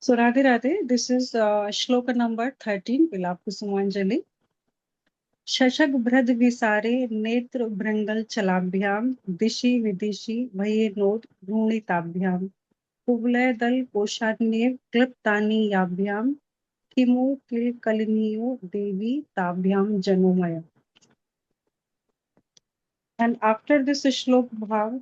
So Radhe Radhe, this is shloka number 13, Vilāpa-kusumāñjali. Shashak bhrad visare netra bhrangal chalabhyam dishi vidishi bhaye not bhrunitabhyam Kublay dal kosharnev kliptani yabhyam Kimu kil kaliniyo devi tabhyam janomaya. And after this shlok bhav,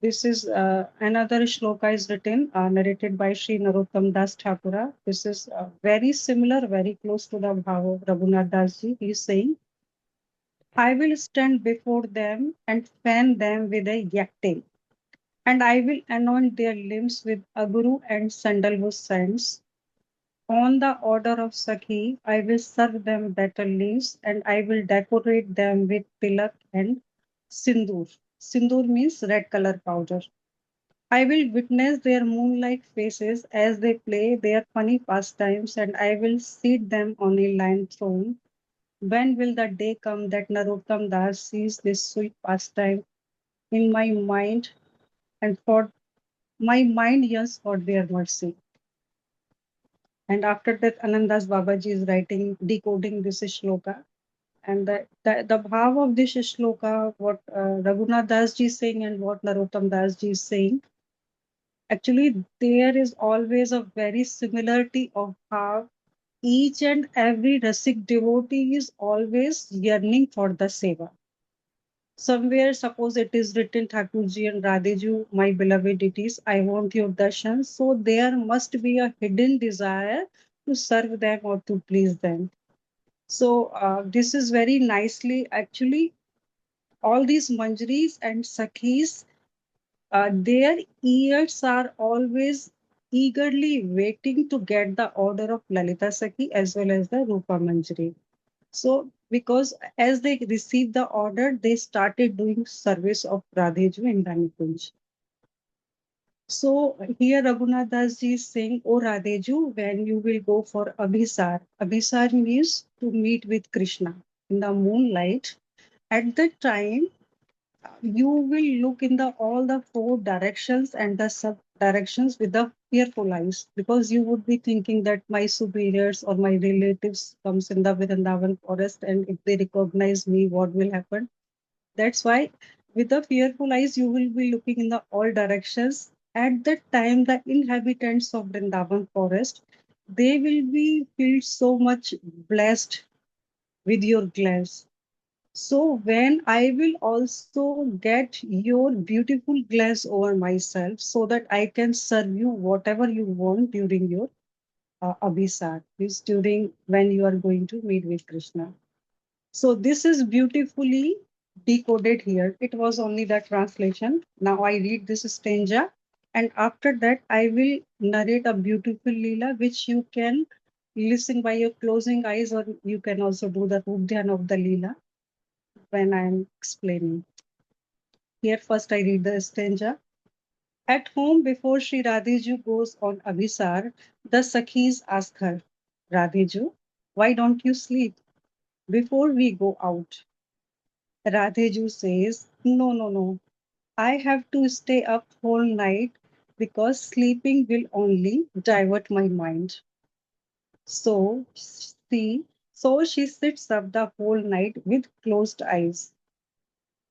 this is another shloka is written, narrated by Sri Narottam Das Thakura. This is very similar, very close to the bhav of Raghunath Das Ji. He is saying, I will stand before them and fan them with a yak tail, and I will anoint their limbs with aguru and sandalwood scents. On the order of Sakhi, I will serve them betel leaves, and I will decorate them with tilak and sindoor. Sindoor means red color powder. I will witness their moon-like faces as they play their funny pastimes, and I will seat them on a lion throne. When will the day come that Narottam Das sees this sweet pastime in my mind, and for my mind yearns for their mercy? And after that, Anandas Babaji is writing, decoding this shloka. And the bhav of this shloka, what Raghunath Das Ji is saying and what Narottam Das Ji is saying, actually there is always a very similarity of how each and every Rasik devotee is always yearning for the seva. Somewhere, suppose it is written, Thakurji and Radheju, my beloved deities, I want your darshan. So there must be a hidden desire to serve them or to please them. So this is very nicely, actually, all these mañjarīs and sakhīs, their ears are always eagerly waiting to get the order of Lalita Sakhi as well as the Rupa Mañjarī. So, because as they received the order, they started doing service of Radheju in Ranikunj. So here Raghunath Das Ji is saying, O Radheju, when you will go for abhiṣāra, abhiṣāra means to meet with Kṛṣṇa in the moonlight. At that time, you will look in all the four directions and the sub directions with the fearful eyes, because you would be thinking that my superiors or my relatives comes in the Vrindavan forest, and if they recognize me, what will happen? That's why with the fearful eyes, you will be looking in all directions. At that time, the inhabitants of Vrindavan forest, they will be feel so much blessed with your glance. So when I will also get your beautiful glance over myself, so that I can serve you whatever you want during your abhiṣāra, is during when you are going to meet with Kṛṣṇa. So this is beautifully decoded here. It was only the translation. Now I read this stanza, and after that I will narrate a beautiful Līlā, which you can listen by your closing eyes, or you can also do the rūpa-dhyāna of the Līlā when I am explaining. Here first I read the stanza. At home, before Śrī Radheju goes on abhiṣāra, the sakhīs ask her, Radheju, why don't you sleep before we go out? Radheju says, no. I have to stay up whole night because sleeping will only divert my mind. So she sits up the whole night with closed eyes.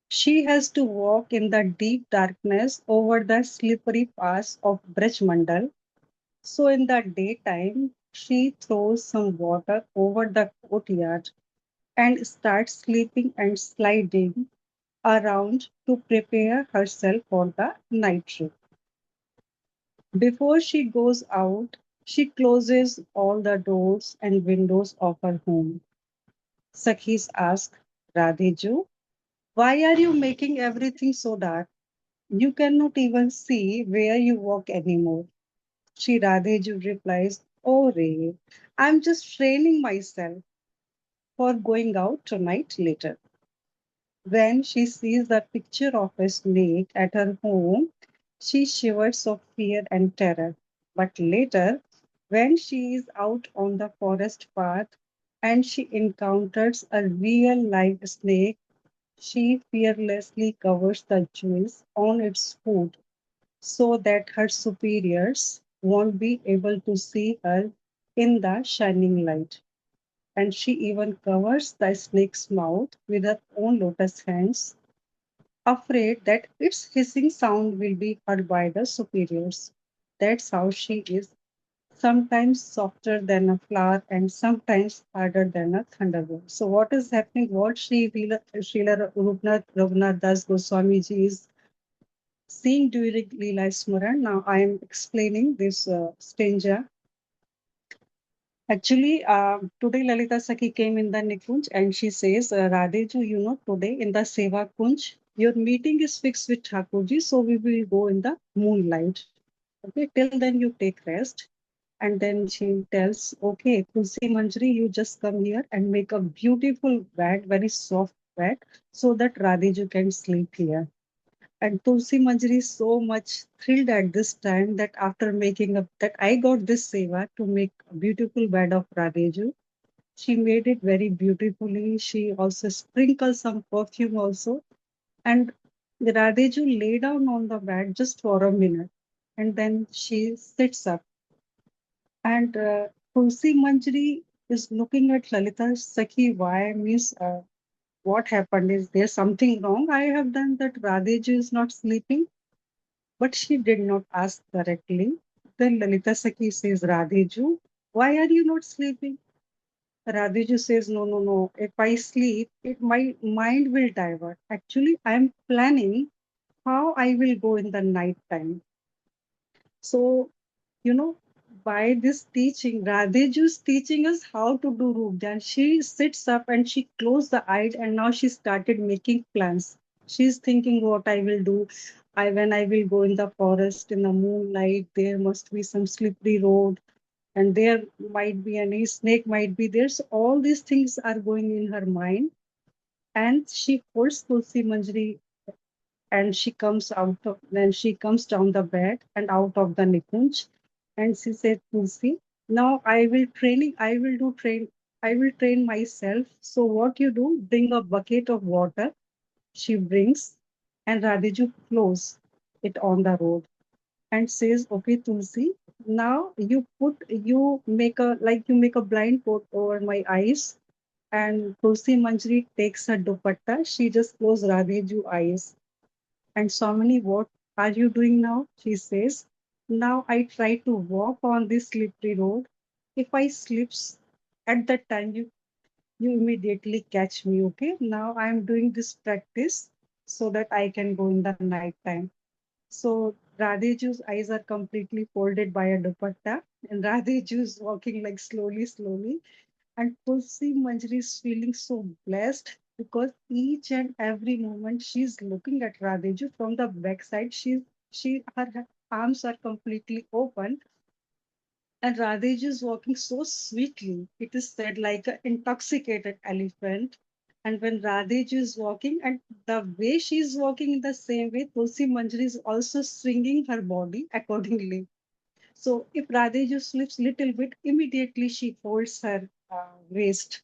She has to walk in the deep darkness over the slippery paths of Braj Mandal. So in the daytime, she throws some water over the courtyard and starts sleeping and sliding around to prepare herself for the night trip. Before she goes out, she closes all the doors and windows of her home. Sakhis ask, Radheju, why are you making everything so dark? You cannot even see where you walk anymore. Sri Radheju replies, "Oh, Ray, I'm just training myself for going out tonight later." When she sees the picture of a snake at her home, she shivers of fear and terror. But later, when she is out on the forest path and she encounters a real live snake, she fearlessly covers the jewels on its foot so that her superiors won't be able to see her in the shining light. And she even covers the snake's mouth with her own lotus hands, afraid that its hissing sound will be heard by the superiors. That's how she is, sometimes softer than a flower and sometimes harder than a thunderbolt. So, what is happening? What Srila Raghunath Das Goswami ji is seeing during Līlā Smaran. Now, I am explaining this stanza. Actually, today Lalita Sakhi came in the Nikunj and she says, Radheju, today in the Seva Kunj, your meeting is fixed with Thakurji, so we will go in the moonlight. Okay, till then you take rest. And then she tells, okay, Tulasi Mañjarī, you just come here and make a beautiful bed, very soft bed, so that Radheju can sleep here. And Tulsi Manjari is so much thrilled at this time that after making up that I got this seva to make a beautiful bed of Radheju. She made it very beautifully. She also sprinkled some perfume also. And the Radheju lay down on the bed just for a minute. And then she sits up. And Tulsi Manjari is looking at Lalita Sakhi. Why means what happened? Is there something wrong I have done that Radheju is not sleeping? But she did not ask directly. Then Lalita Sakhi says, Radheju, why are you not sleeping? Radheju says, no, no, no. If I sleep, my mind will divert. Actually, I am planning how I will go in the night time. So, you know, by this teaching, Radheju is teaching us how to do rūpa-dhyāna. She sits up and she closed the eyes and now she started making plans. She's thinking what I will do. When I will go in the forest in the moonlight, there must be some slippery road and there might be any snake might be there. So all these things are going in her mind. And she forced Tulsi Manjari and she comes out of then she comes down the bed and out of the nikunj and she said, Tulsi, now I will train myself. So what you do, bring a bucket of water. She brings and Radhiju flows it on the road and says, okay, Tulsi, now you make a blindfold over my eyes. And Tulsi Manjari takes her dupatta. She just closes Radheju eyes and Swamini, what are you doing now? She says, now I try to walk on this slippery road. If I slips at that time, you immediately catch me, okay? Now I am doing this practice so that I can go in the night time. So Radheju's eyes are completely folded by a dupatta and Radheju is walking like slowly, slowly. And Tulsi Manjari is feeling so blessed because each and every moment she's looking at Radheju from the backside. Her arms are completely open, and Radheju is walking so sweetly. It is said like an intoxicated elephant. And when Radheju is walking, and the way she is walking in the same way, Tulsi Manjari is also swinging her body accordingly. So if Radheju slips little bit, immediately she folds her waist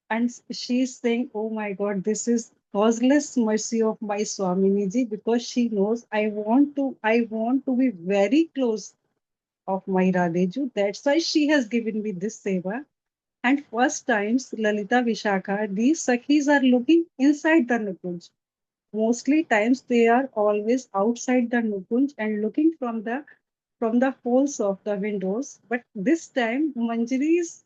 and she's saying, oh my God, this is causeless mercy of my Swaminiji because she knows I want to be very close of my Radheju. That's why she has given me this seva. And first times, Lalita Vishakha, these sakhis are looking inside the Nukunj. Mostly times they are always outside the Nukunj and looking from the holes of the windows. But this time, Manjari is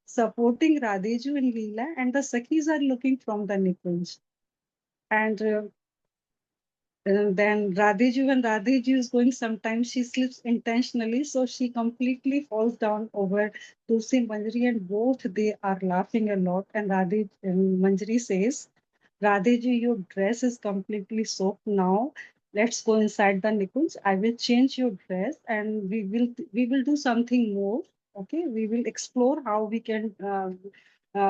supporting Radheju in Leela, and the Sakhis are looking from the Nikunj. And then Radheju, when Radheju is going, sometimes she slips intentionally, so she completely falls down over Tulsi Manjari, and both they are laughing a lot. And Manjari says, Radheju, your dress is completely soaked now. let's go inside the Nikunj. I will change your dress and we will do something more. Okay, we will explore how we can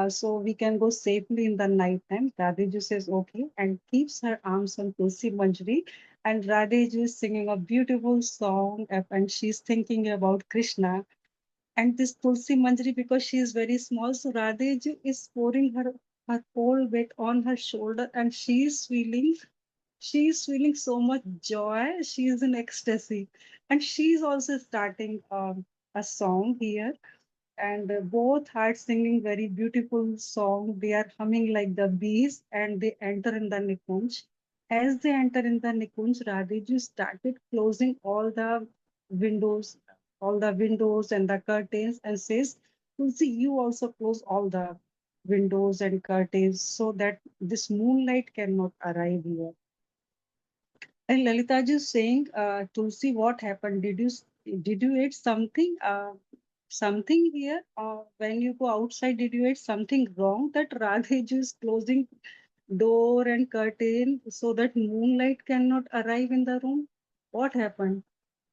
so we can go safely in the night time. Radhiju says okay and keeps her arms on Tulsi Manjari, and Radhiju is singing a beautiful song and she's thinking about Krishna. And this Tulsi Manjari, because she is very small, so Radhiju is pouring her whole weight on her shoulder, and she's feeling so much joy. She is in ecstasy. And she's also starting a song here. And both are singing very beautiful song. They are humming like the bees and they enter in the Nikunj. As they enter in the Nikunj, Radhiji started closing windows, all the windows and the curtains and says, Tulsi, you also close all the windows and curtains so that this moonlight cannot arrive here. And Lalita ji is saying, Tulsi, what happened? Did you eat something? Something here? When you go outside, did you eat something wrong? That Radhe ji is closing door and curtain so that moonlight cannot arrive in the room. What happened?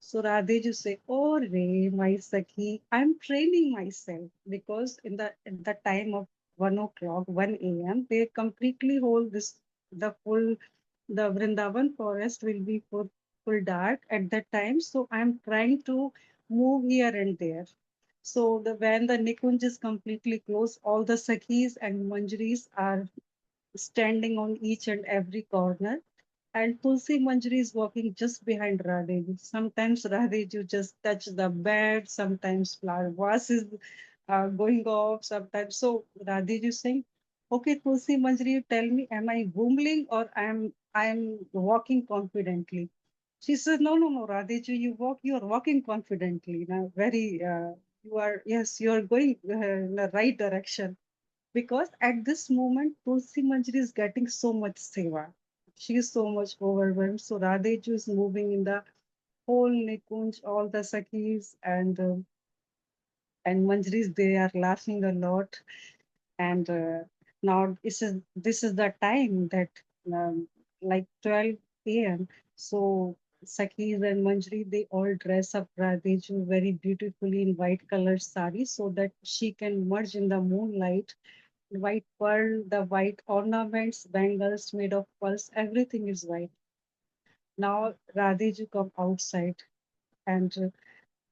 So Radhe ji say, "Oh, Re, my Sakhi, I'm training myself because at the time of 1 o'clock, 1 a.m., they completely hold the Vrindavan forest will be full dark at that time. So I'm trying to move here and there. So when the Nikunj is completely closed, all the Sakhis and Manjaris are standing on each and every corner. And Tulsi Manjari is walking just behind Radheju. Sometimes Radheju just touch the bed, sometimes flower vase is going off, sometimes. So Radheju is saying, okay, Tulsi Manjari, you tell me, am I bumbling or I'm walking confidently? She says, no, no, no, Radheju, you are walking confidently. Now, yes, you are going in the right direction because at this moment Tulsi Manjari is getting so much seva. She is so much overwhelmed. So Radheju is moving in the whole Nikunj, all the Sakhis and Manjaris, they are laughing a lot. And now this is the time that like 12 a.m. So Sakhis and Manjari, they all dress up Radheju very beautifully in white colored sari so that she can merge in the moonlight. White pearl, the white ornaments, bangles made of pearls, everything is white. Now Radheju come outside and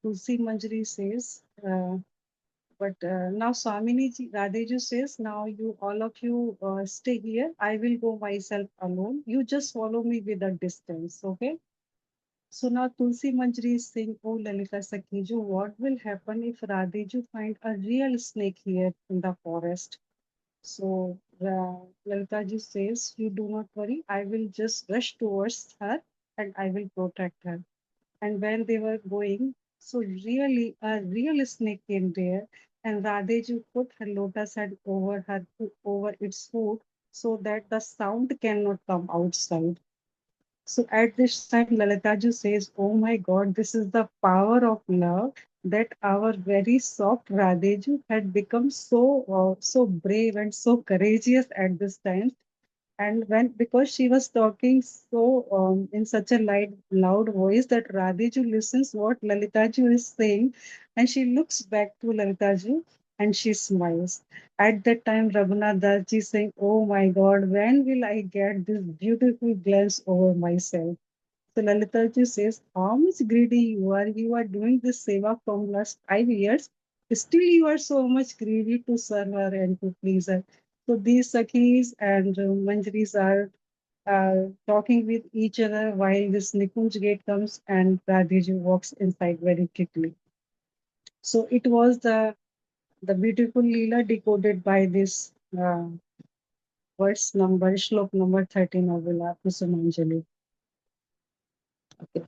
Tulsi Manjari says, but now Swamini ji, Radheju says, now you all of you stay here. I will go myself alone. You just follow me with a distance, okay? So now Tulsi Manjari is saying, oh Lalita Sakiju, what will happen if Radheju find a real snake here in the forest? So Lalitaji says, you do not worry, I will just rush towards her and I will protect her. And when they were going, so really a real snake came there and Radheju put her lotus hand over its foot so that the sound cannot come outside. So at this time, Lalitaju says, oh my God, this is the power of love that our very soft Radheju had become so brave and so courageous at this time. And because she was talking so in such a loud voice that Radheju listens what Lalitaju is saying, and she looks back to Lalitaju and she smiles. At that time, Raghunath Das ji saying, "Oh my God, when will I get this beautiful glance over myself?" So Lalitaji says, how much greedy you are? You are doing this seva from last 5 years. Still you are so much greedy to serve her and to please her. So these Sakhis and Manjaris are talking with each other while this Nikunj gate comes and Radhiji walks inside very quickly. So it was the beautiful Leela decoded by this shlok number 13 of Vilāpa-kusumāñjali. Okay.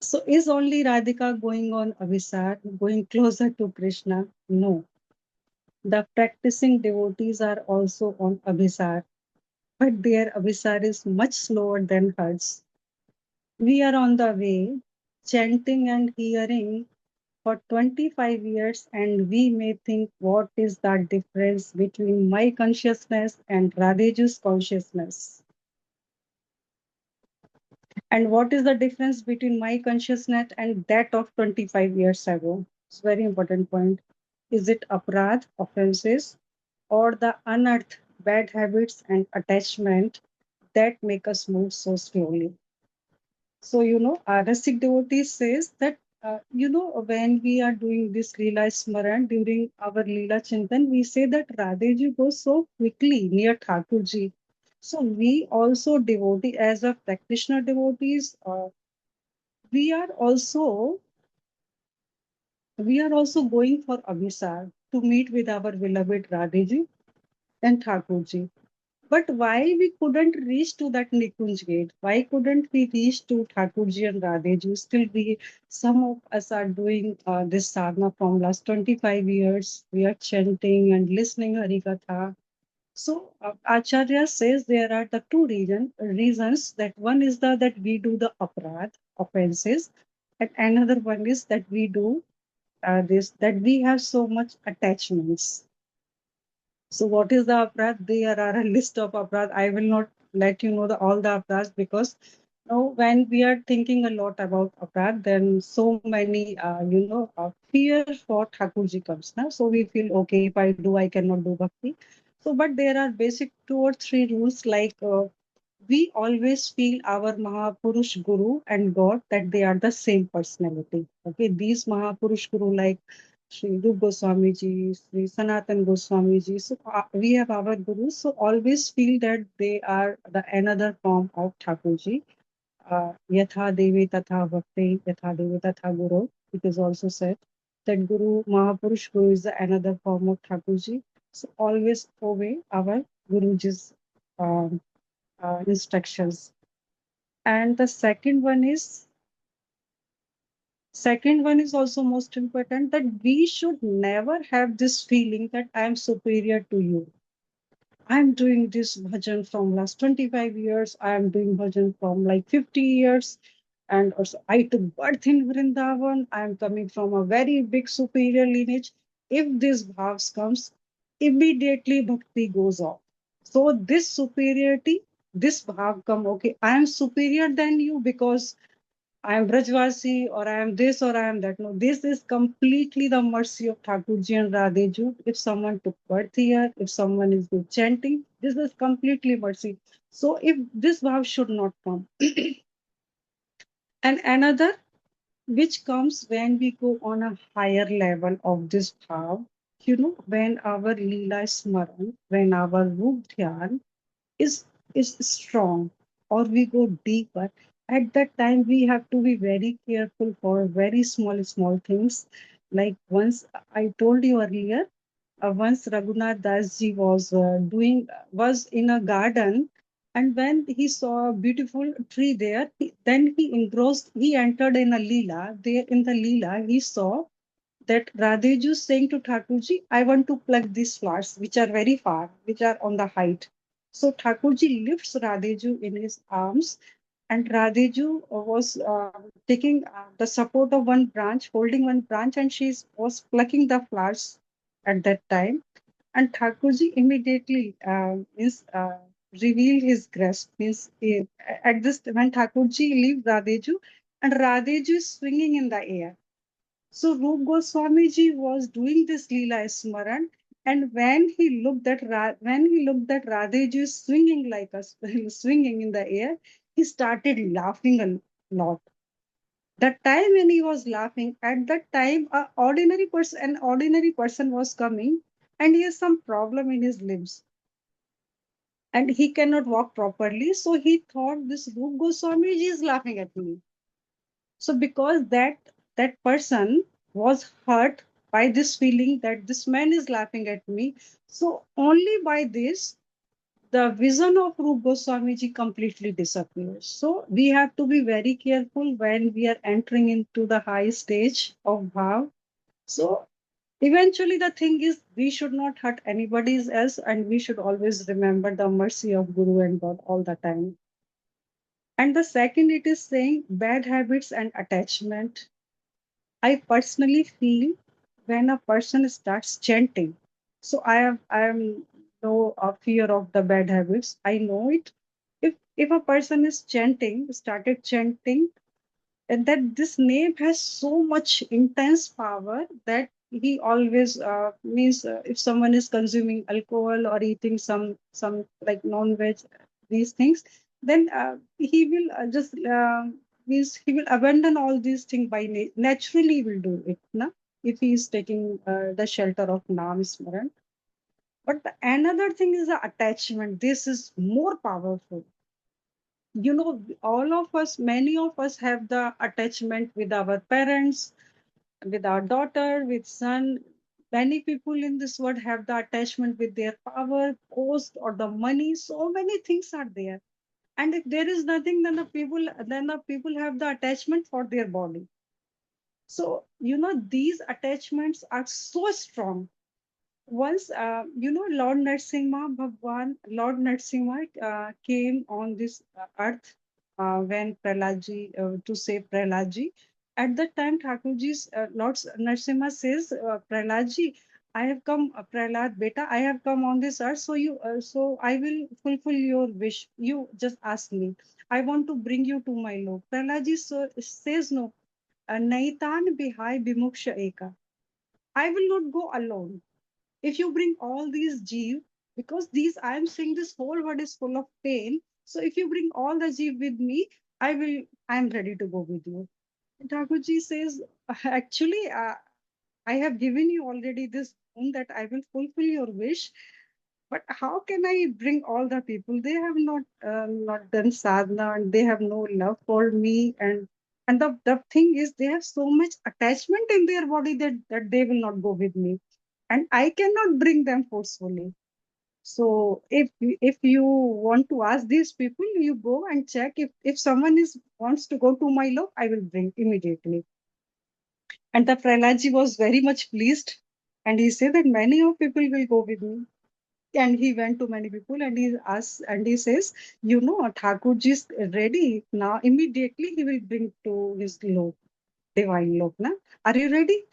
So is only Radhika going on abhiṣāra, going closer to Krishna? No. The practicing devotees are also on abhiṣāra, but their abhiṣāra is much slower than hers. We are on the way, chanting and hearing for 25 years, and we may think, what is the difference between my consciousness and Radheju's consciousness? And what is the difference between my consciousness and that of 25 years ago? It's a very important point. Is it aparadh, offenses, or the unearthed bad habits and attachment that make us move so slowly? So, Rasik devotee says that, when we are doing this Leela Smaran during our Leela Chintan, we say that Radheji goes so quickly near Thakurji. So, we also devotee, as a practitioner devotees, we are also going for abhiṣāra to meet with our beloved Radheji and Thakurji. But why we couldn't reach to that Nikunj gate? Why couldn't we reach to Thakurji and Radheji? Still, some of us are doing this sadhana from last 25 years. We are chanting and listening Harikatha. So Acharya says there are the two reasons. That one is that we do the aparadh offenses, and another one is that we do that we have so much attachments. So what is the aparadh? There are a list of aparadh. I will not let you know all the aparadhs, because when we are thinking a lot about aparadh, then so many fear for Thakurji comes. So we feel, okay, if I do, I cannot do bhakti. So but there are basic 2 or 3 rules, like we always feel our Mahapurush Guru and God that they are the same personality. Okay, these Mahapurush Guru like Śrī Rūpa Goswāmī ji, Śrī Sanatan Goswāmī ji. So we have our gurus. So always feel that they are the another form of Thakurji. Yatha Devi Tatha Bhakti, Yatha Devi Tatha Guru. It is also said that Guru, Mahapurush Guru is another form of Thakurji. So always obey our Guruji's instructions. And the second one is also most important, that we should never have this feeling that I am superior to you. I'm doing this bhajan from last 25 years. I am doing bhajan from like 50 years. And also I took birth in Vrindavan. I am coming from a very big superior lineage. If this bhavs comes, immediately bhakti goes off. So this superiority, this bhav come, okay, I am superior than you because I am Brajvasi, or I am this, or I am that. No, this is completely the mercy of Thakurji and Radheju. If someone took birth here, if someone is good chanting, this is completely mercy. So if this bhav should not come. And another, which comes when we go on a higher level of this bhav, when our Leela Smaran, when our rūpa-dhyāna is strong, or we go deeper, at that time we have to be very careful for very small things. Like once I told you earlier, once Raghunath Das ji was in a garden, and when he saw a beautiful tree there, then he entered in a Leela. There in the Leela, he saw that Radheju is saying to Thakurji, I want to pluck these flowers, which are very far, which are on the height. So Thakurji lifts Radheju in his arms, and Radheju was taking the support of one branch, holding one branch, and she was plucking the flowers at that time. And Thakurji immediately revealed his grasp. Means at this, when Thakurji leaves Radheju, and Radheju is swinging in the air. So Rup Goswami ji was doing this Leela Smaran, and when he looked at Radheji is swinging like us, swinging in the air, he started laughing a lot. The time when he was laughing, at that time, an ordinary person was coming, and he has some problem in his limbs, and he cannot walk properly. So he thought this Rup Goswami ji is laughing at me. So because that person was hurt by this feeling that this man is laughing at me, so only by this the vision of Rupa Goswami ji completely disappears. So we have to be very careful when we are entering into the high stage of bhav. So eventually the thing is we should not hurt anybody else, and we should always remember the mercy of Guru and God all the time. And the second, it is saying bad habits and attachment. I personally feel when a person starts chanting, so I am no fear of the bad habits. I know it. If a person is started chanting, and that this name has so much intense power that he always means if someone is consuming alcohol or eating some like non-veg, these things, then he will just means he will abandon all these things by naturally he will do it na, if he is taking the shelter of Nam Smaran. But another thing is the attachment. This is more powerful. All of us, many of us have the attachment with our parents, with our daughter, with son. Many people in this world have the attachment with their power, post, or the money. So many things are there. And if there is nothing, then the people have the attachment for their body. So these attachments are so strong. Once, Lord Nṛsiṁha Bhagwan, Lord Nṛsiṁha came on this earth when Prahlad to save Prahlad. At that time, Thakurji's Lord Nṛsiṁha says, Prahlad, I have come, Prahlad, beta, I have come on this earth, so I will fulfill your wish. You just ask me. I want to bring you to my Lord. Prahlad says no. Naitan bihai bimuksha eka. I will not go alone. If you bring all these jeev, because these I am saying this whole world is full of pain. So if you bring all the jeev with me, I am ready to go with you. And Thakurji says, actually, I have given you already this boon that I will fulfill your wish. But how can I bring all the people? They have not done sadhana and they have no love for me. And the thing is, they have so much attachment in their body that they will not go with me. And I cannot bring them forcefully. So if you want to ask these people, you go and check if someone is wants to go to my love, I will bring immediately. And the Prahlad was very much pleased, and he said that many of people will go with me. And he went to many people and he asked and he says, Thakurji is ready now. Immediately he will bring to his lok, divine lok. Na? Are you ready?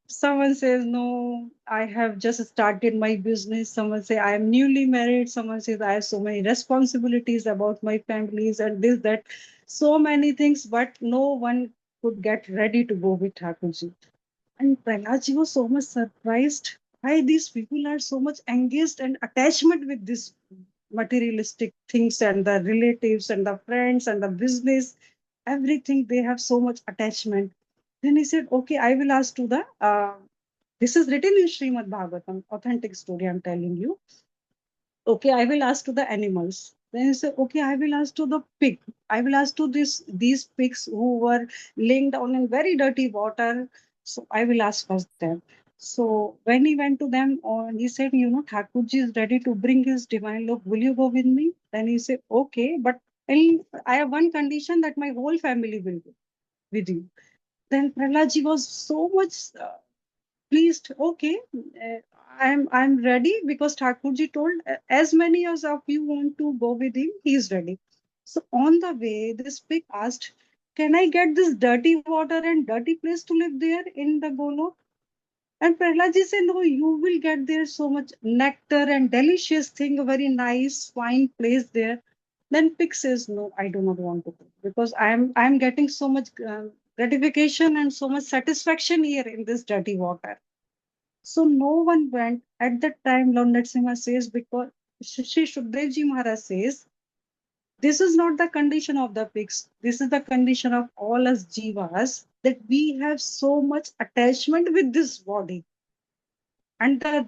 Someone says, no, I have just started my business. Someone say, I am newly married. Someone says, I have so many responsibilities about my families and this, that, so many things, but no one could get ready to go with Thakurji. And Prahlad was so much surprised why these people are so much engaged and attachment with this materialistic things and the relatives and the friends and the business, everything they have so much attachment. Then he said, okay, I will ask to the, this is written in Srimad Bhagavatam, authentic story I'm telling you. Okay, I will ask to the animals. Then he said, okay, I will ask to the pig. I will ask to these pigs who were laying down in very dirty water. So I will ask first them. So when he went to them, he said, Thakurji is ready to bring his divine love. Will you go with me? Then he said, okay, but I have one condition that my whole family will go with you. Then Prahlad was so much pleased. Okay, I'm ready because Thakurji told as many as of you want to go with him, he is ready. So on the way, this pig asked, "Can I get this dirty water and dirty place to live there in the Golok?" And Prahlad said, "No, you will get there so much nectar and delicious thing, a very nice, fine place there." Then pig says, "No, I do not want to go because I'm getting so much gratification and so much satisfaction here in this dirty water." So no one went at that time. Lord Nṛsiṁha says, because Shri Shukdevji Maharaj says, this is not the condition of the pigs. This is the condition of all us jivas, that we have so much attachment with this body. And the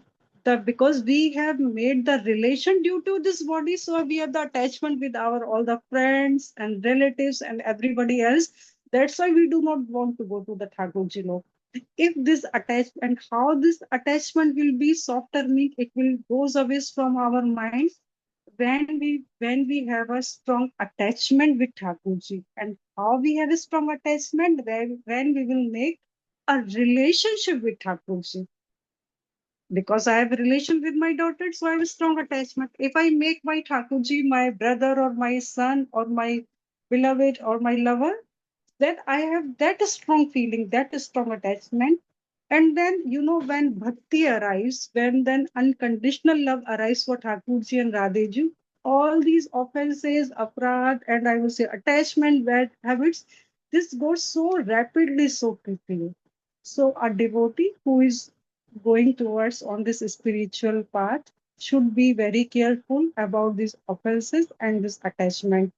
because we have made the relation due to this body, so we have the attachment with our all the friends and relatives and everybody else. That's why we do not want to go to the Thakurji Lok. If this attachment, how this attachment will be softer, mean it will goes away from our mind when we have a strong attachment with Thakurji. And how we have a strong attachment when we will make a relationship with Thakurji. Because I have a relation with my daughter, so I have a strong attachment. If I make my Thakurji my brother or my son or my beloved or my lover, then I have that strong feeling, that strong attachment. And then, when bhakti arrives, when then unconditional love arrives for Thakurji and Radheji, all these offenses, aparadh, and I would say attachment, bad habits, this goes so rapidly, so quickly. So a devotee who is going towards on this spiritual path should be very careful about these offenses and this attachment.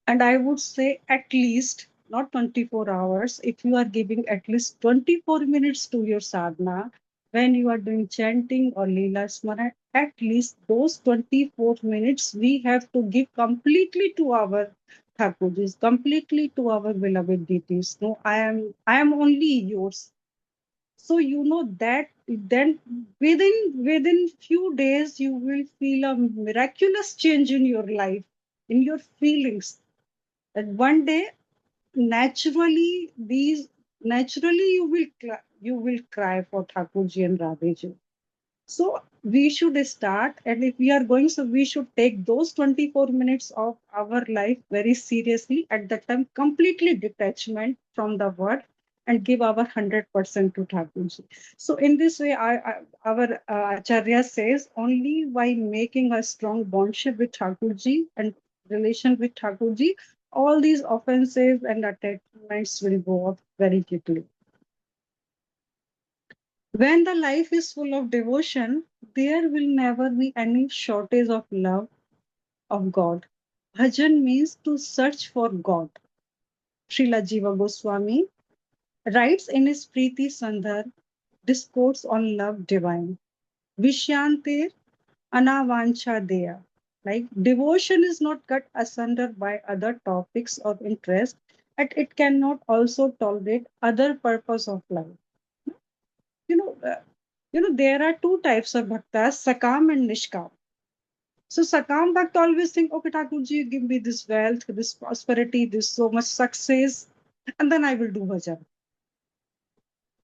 And I would say at least not 24 hours, if you are giving at least 24 minutes to your sadhana, when you are doing chanting or Leela Smaran, at least those 24 minutes we have to give completely to our Thakurjis, completely to our beloved deities. No, I am only yours. So you know that then within few days you will feel a miraculous change in your life, in your feelings. That one day naturally you will cry for Thakurji and Radheji. So we should start, and if we are going, so we should take those 24 minutes of our life very seriously. At that time, completely detachment from the world and give our 100% to Thakurji. So in this way, our Acharya says only by making a strong bondship with Thakurji and relation with Thakurji, all these offenses and attachments will go off very quickly. When the life is full of devotion, there will never be any shortage of love of God. Bhajan means to search for God. Srila Jiva Goswami writes in his Preeti Sandhar, Discourse on Love Divine, Vishyantir Anavancha Deya. Like devotion is not cut asunder by other topics of interest, and it cannot also tolerate other purpose of life. You know, uh, there are two types of bhaktas, Sakam and Nishkam. So Sakam Bhakt always think, okay, Thakurji, give me this wealth, this prosperity, this so much success, and then I will do bhajan.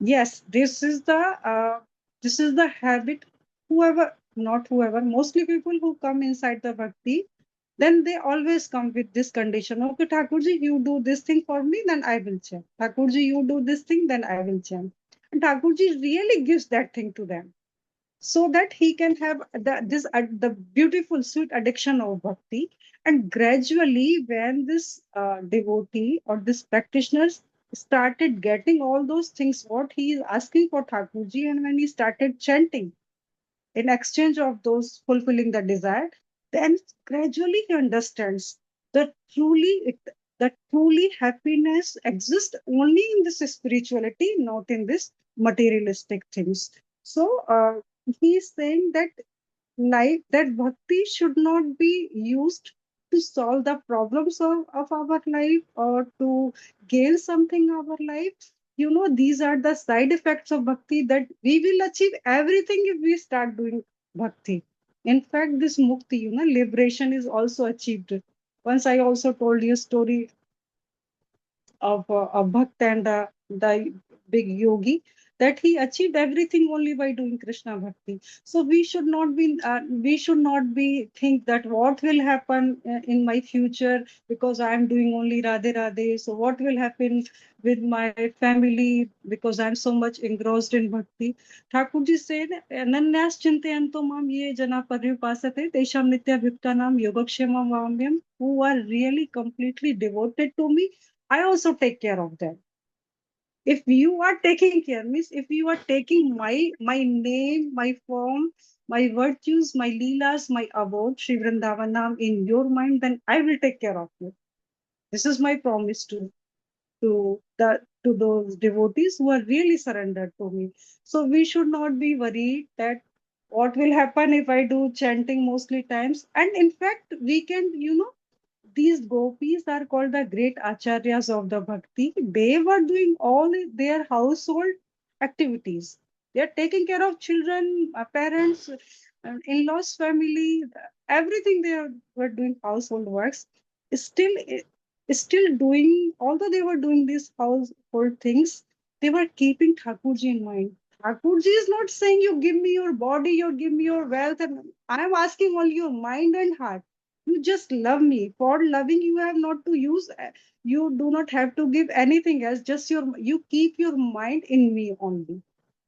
Yes, this is the habit. Not whoever, mostly people who come inside the bhakti, then they always come with this condition. Okay, Thakurji, you do this thing for me, then I will chant. Thakurji, you do this thing, then I will chant. And Thakurji really gives that thing to them, so that he can have the beautiful sweet addiction of bhakti. And gradually when this devotee or this practitioners started getting all those things what he is asking for Thakurji, and when he started chanting in exchange of those fulfilling the desire, then gradually he understands that truly happiness exists only in this spirituality, not in this materialistic things. So he is saying that life, that bhakti should not be used to solve the problems of our life or to gain something in our life. These are the side effects of bhakti, that we will achieve everything if we start doing bhakti. In fact, this mukti, liberation is also achieved. Once I also told you a story of a bhakt and the big yogi, that he achieved everything only by doing Krishna bhakti. So we should not be think that what will happen in my future because I am doing only Radhe Radhe. So what will happen with my family because I am so much engrossed in bhakti. Thakurji said, "Ananyas chintayanto mam ye jana paripasate tesham nitya bhiktanam yogakshemam vamyam," who are really completely devoted to me, I also take care of them. If you are taking care, means if you are taking my name, my form, my virtues, my leelas, my abode, Sri Vrindavanam in your mind, then I will take care of you. This is my promise to those devotees who are really surrendered to me. So we should not be worried that what will happen if I do chanting mostly times. And in fact, we can, these gopis are called the great acharyas of the bhakti. They were doing all their household activities. They are taking care of children, parents, in-laws, family, everything. Were doing household works. Still, still doing. Although they were doing these household things, they were keeping Thakurji in mind. Thakurji is not saying you give me your body, you give me your wealth, and I am asking all your mind and heart. You just love me. For loving, you have not to use. You do not have to give anything else. Just you keep your mind in me only.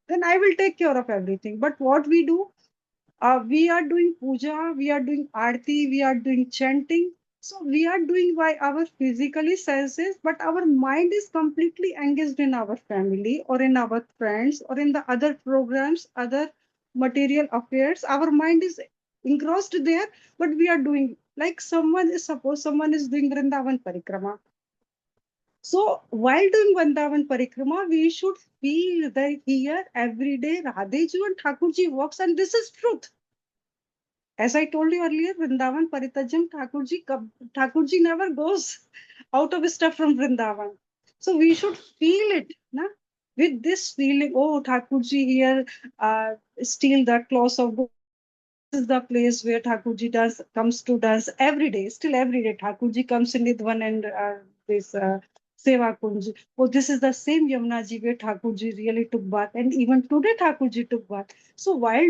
Then I will take care of everything. But what we do, We are doing puja, we are doing aarti, we are doing chanting. So we are doing by our physically senses, but our mind is completely engaged in our family or in our friends or in the other programs, other material affairs. Our mind is engrossed there, but we are doing like someone is doing Vrindavan Parikrama. So while doing Vrindavan Parikrama, we should feel that here every day Radheji and Thakurji walks, and this is truth. As I told you earlier, Vrindavan Paritajam Thakurji never goes out of stuff from Vrindavan. So we should feel it, na? With this feeling, oh, Thakurji here steal the clothes of God. This is the place where Thakurji comes to dance every day. Still every day, Thakurji comes in Nidwan and this Seva Kunj. Oh, this is the same Yamunaji where Thakurji really took bath. And even today, Thakurji took bath. So while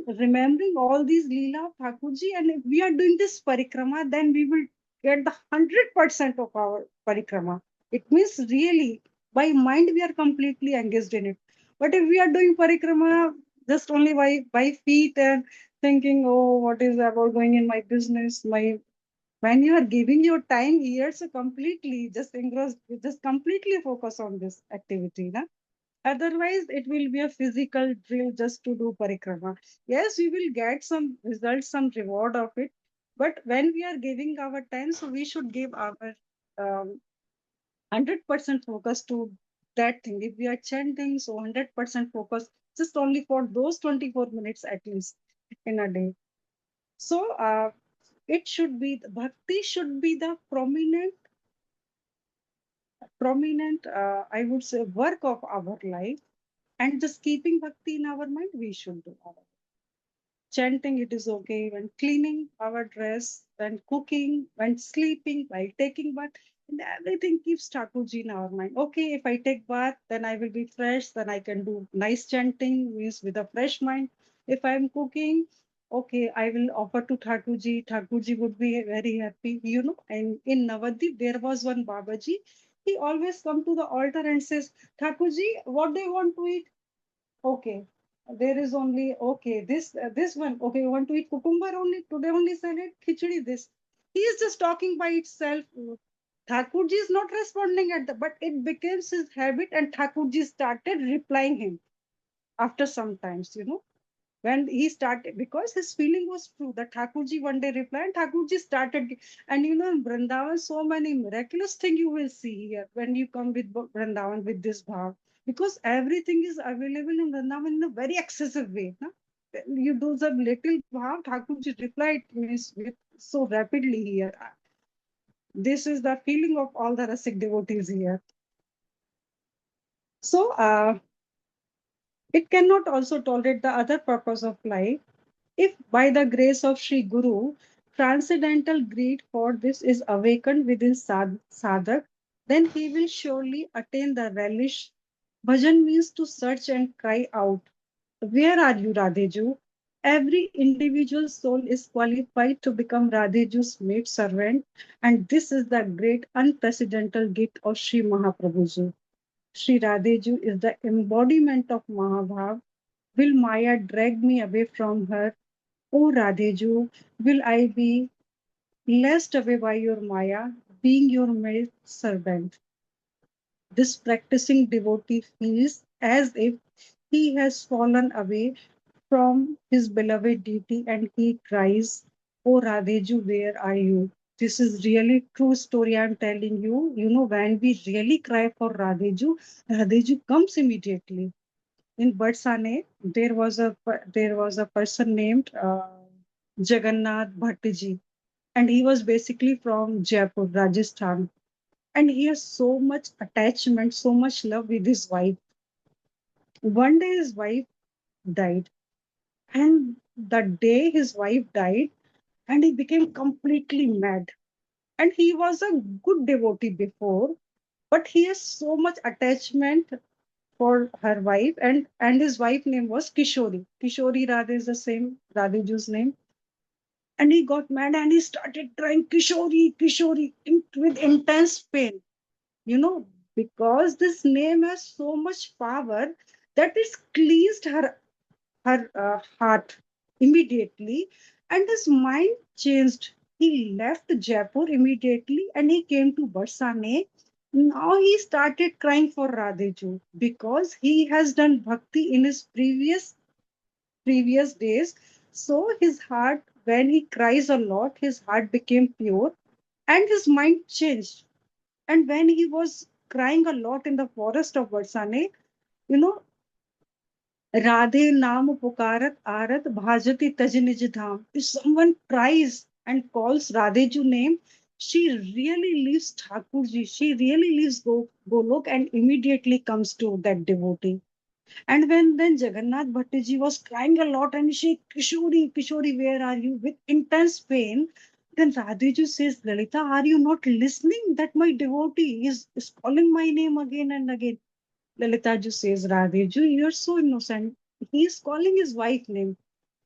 remembering all these Leela of Thakurji, and if we are doing this parikrama, then we will get the 100% of our parikrama. It means really, by mind, we are completely engaged in it. But if we are doing parikrama just only by feet and thinking, oh, what is about going in my business, my when you are giving your time here, so completely just engrossed, just completely focus on this activity, na? Otherwise, it will be a physical drill just to do parikrama. Yes, we will get some results, some reward of it. But when we are giving our time, so we should give our 100% focus to that thing. If we are chanting, so 100% focus just only for those 24 minutes at least in a day. So it should be, bhakti should be the prominent, I would say, work of our life. And just keeping bhakti in our mind, we should do our chanting, it is okay. When cleaning our dress, when cooking, when sleeping, while taking bath, and everything keeps Thakurji in our mind. Okay, if I take bath, then I will be fresh, then I can do nice chanting, means with a fresh mind. If I'm cooking, okay, I will offer to Thakurji. Thakurji would be very happy, you know. And in Navadip, there was one Babaji. He always come to the altar and says, Thakurji, what do you want to eat? Okay. There is only okay. This one. Okay, you want to eat cucumber only today? Only salad, khichdi. This. He is just talking by itself. Thakurji is not responding at the, but it becomes his habit, and Thakurji started replying him after some times. You know, when he started, because his feeling was true that Thakurji one day replied, and Thakurji started. And you know, in Vrindavan, so many miraculous things you will see here when you come with Vrindavan with this bhav, because everything is available in Vrindavan in a very excessive way. Na? You do some little bhav, Thakurji replied means with so rapidly here. This is the feeling of all the Rasik devotees here. So, it cannot also tolerate the other purpose of life. If by the grace of Sri Guru, transcendental greed for this is awakened within sadhak, then he will surely attain the relish. Bhajan means to search and cry out, where are you, Radheju? Every individual soul is qualified to become Radheju's maid servant, and this is the great unprecedented gift of Sri Mahaprabhuji. Sri Radheju is the embodiment of Mahabhav. Will Maya drag me away from her? O Radheju, will I be lest away by your Maya, being your maid servant? This practicing devotee feels as if he has fallen away from his beloved deity and he cries, O Radheju, where are you? This is really true story I'm telling you. You know, when we really cry for Radheju, Radheju comes immediately. In Barsane, there was a person named Jagannath Bhattiji, and he was basically from Jaipur, Rajasthan, and he has so much attachment, so much love with his wife. One day his wife died, and the day his wife died, and he became completely mad. And he was a good devotee before, but he has so much attachment for her wife, and his wife name was Kishori Radha is the same Radhaju's name. And he got mad and he started crying Kishori with intense pain, you know, because this name has so much power that it's cleansed her heart. immediately, and his mind changed. He left Jaipur immediately and he came to Barsane. Now he started crying for Radheju because he has done bhakti in his previous days. So his heart, when he cries a lot, his heart became pure and his mind changed. And when he was crying a lot in the forest of Barsane, you know, Radhe Naam Pukarat Arat Bhajati Taj Nij Dham. If someone cries and calls Radheju name, she really leaves Thakurji, she really leaves Golok and immediately comes to that devotee. And when then Jagannath Bhattiji was crying a lot and she, Kishori, Kishori, where are you? With intense pain, then Radheju says, Lalita, are you not listening that my devotee is calling my name again and again? Lalita says, Radheju, you're so innocent. He is calling his wife name.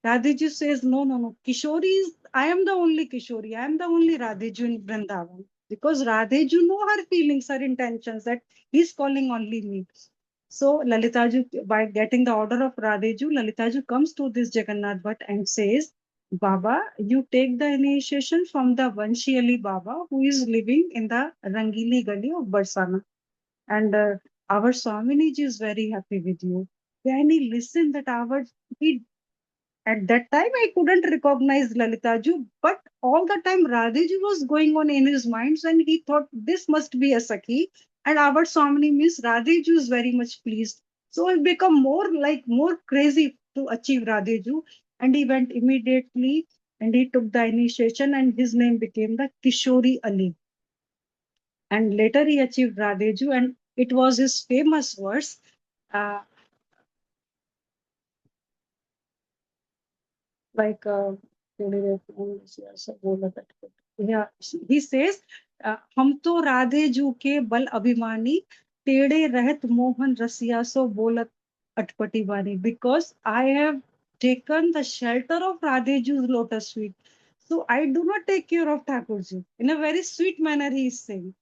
Radheju says, no, no, no. Kishori is, I am the only Kishori. I am the only Radheju in Vrindavan. Because Radheju know her feelings, her intentions, that he's calling only me. So Lalitaju, by getting the order of Radheju, Lalitaju comes to this Jagannath Bhatt and says, Baba, you take the initiation from the Vanshi Ali Baba who is living in the Rangili Gali of Barsana. And our Swamiji is very happy with you. When he listened that he at that time, I couldn't recognize Lalitaju, but all the time Radhiji was going on in his mind, and he thought this must be a Sakhi. And our Swamini means Radhiju is very much pleased. So he become more crazy to achieve Radhiju, and he went immediately and he took the initiation, and his name became the Kishori Ali. And later he achieved Radheju, and it was his famous verse. Uh, like yeah, he says हम तो राधे जू के बल अभिमानी टेढ़े रहत मोहन रसिया सो बोलत अटपटी वाणी because I have taken the shelter of Radheju's lotus feet, so I do not take care of Thakurji. In a very sweet manner he is saying,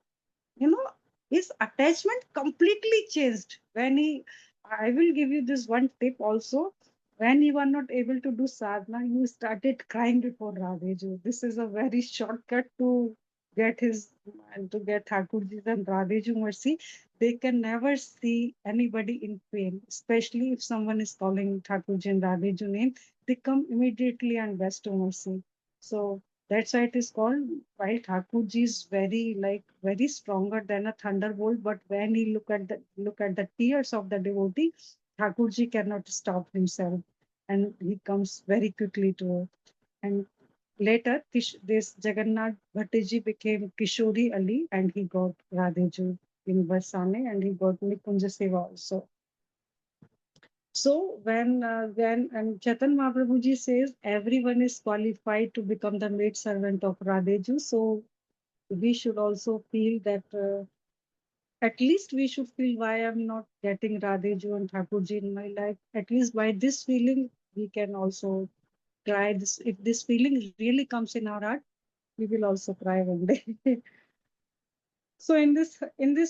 you know, his attachment completely changed when he, I will give you this one tip also. When you are not able to do sadhana, you started crying before Radheju. This is a very shortcut to get his and to get Thakurji's and Radheju mercy. They can never see anybody in pain, especially if someone is calling Thakurji and Radheju name. They come immediately and best to mercy. So that's why it is called. While Thakurji is very stronger than a thunderbolt, but when he look at the tears of the devotee, Thakurji cannot stop himself, and he comes very quickly to earth. And later, this Jagannath Bhattiji became Kishori Ali, and he got Radheju in Barsane, and he got Nikunja Seva also. So when and Chetan Mahaprabhuji says everyone is qualified to become the maid servant of Radheju, so we should also feel that at least we should feel why I'm not getting Radheju and Thakurji in my life. At least by this feeling, we can also try this. If this feeling really comes in our heart, we will also cry one day. So in this